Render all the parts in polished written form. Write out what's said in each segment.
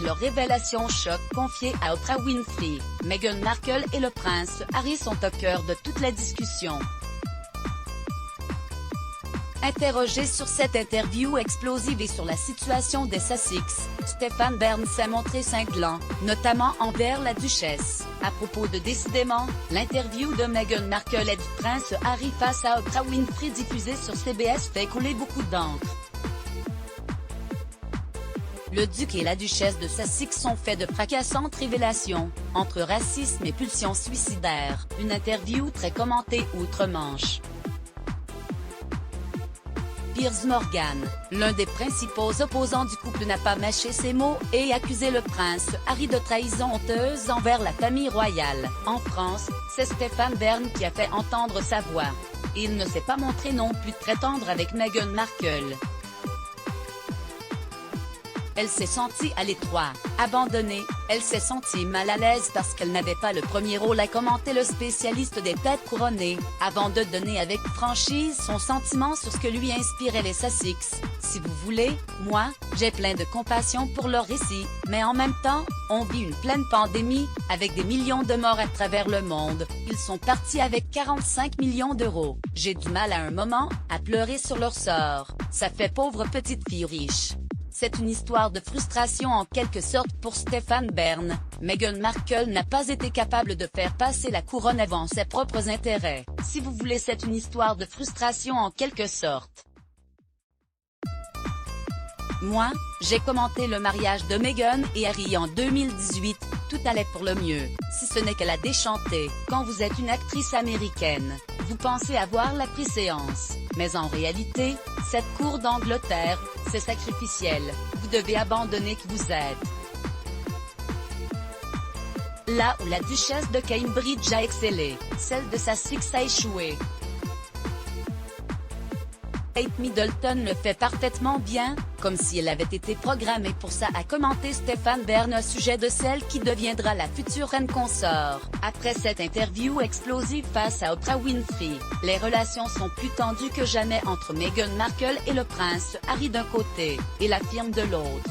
leur révélation choc confiée à Oprah Winfrey. Meghan Markle et le prince Harry sont au cœur de toute la discussion. Interrogé sur cette interview explosive et sur la situation des Sussex, Stephen Bern s'est montré cinglant, notamment envers la duchesse. À propos de Décidément, l'interview de Meghan Markle et du prince Harry face à Oprah Winfrey diffusée sur CBS fait couler beaucoup d'encre. Le duc et la duchesse de Sussex sont faits de fracassantes révélations, entre racisme et pulsions suicidaires, une interview très commentée outre-Manche. Piers Morgan, l'un des principaux opposants du couple, n'a pas mâché ses mots et accusé le prince Harry de trahison honteuse envers la famille royale. En France, c'est Stephen Bern qui a fait entendre sa voix. Il ne s'est pas montré non plus très tendre avec Meghan Markle. Elle s'est sentie à l'étroit, abandonnée, elle s'est sentie mal à l'aise parce qu'elle n'avait pas le premier rôle, a commenté le spécialiste des têtes couronnées, avant de donner avec franchise son sentiment sur ce que lui inspiraient les Sussex. Si vous voulez, moi, j'ai plein de compassion pour leur récit, mais en même temps, on vit une pleine pandémie, avec des millions de morts à travers le monde, ils sont partis avec 45 millions d'euros. J'ai du mal à un moment, à pleurer sur leur sort, ça fait pauvre petite fille riche. C'est une histoire de frustration en quelque sorte pour Stephen Bern. Meghan Markle n'a pas été capable de faire passer la couronne avant ses propres intérêts. Si vous voulez, c'est une histoire de frustration en quelque sorte. Moi, j'ai commenté le mariage de Meghan et Harry en 2018, tout allait pour le mieux, si ce n'est qu'elle a déchanté. Quand vous êtes une actrice américaine, vous pensez avoir la préséance, mais en réalité, cette cour d'Angleterre, c'est sacrificiel, vous devez abandonner qui vous êtes. Là où la duchesse de Cambridge a excellé, celle de Sussex a échoué. Kate Middleton le fait parfaitement bien, comme si elle avait été programmée pour ça, a commenté Stephen Bern au sujet de celle qui deviendra la future reine consort. Après cette interview explosive face à Oprah Winfrey, les relations sont plus tendues que jamais entre Meghan Markle et le prince Harry d'un côté, et la firme de l'autre.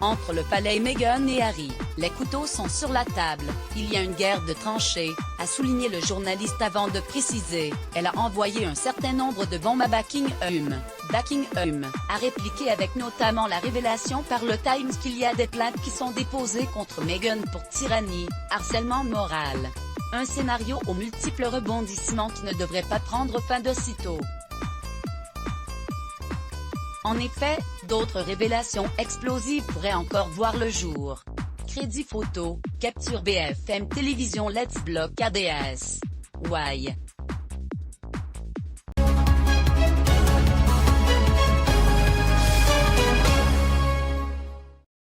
Entre le palais Meghan et Harry, les couteaux sont sur la table, il y a une guerre de tranchées, a souligné le journaliste avant de préciser, elle a envoyé un certain nombre de bombes à Buckingham. Buckingham a répliqué avec notamment la révélation par le Times qu'il y a des plaintes qui sont déposées contre Meghan pour tyrannie, harcèlement moral. Un scénario aux multiples rebondissements qui ne devrait pas prendre fin de sitôt. En effet, d'autres révélations explosives pourraient encore voir le jour. Crédit photo, capture BFM Télévision Let's Block ADS. Why?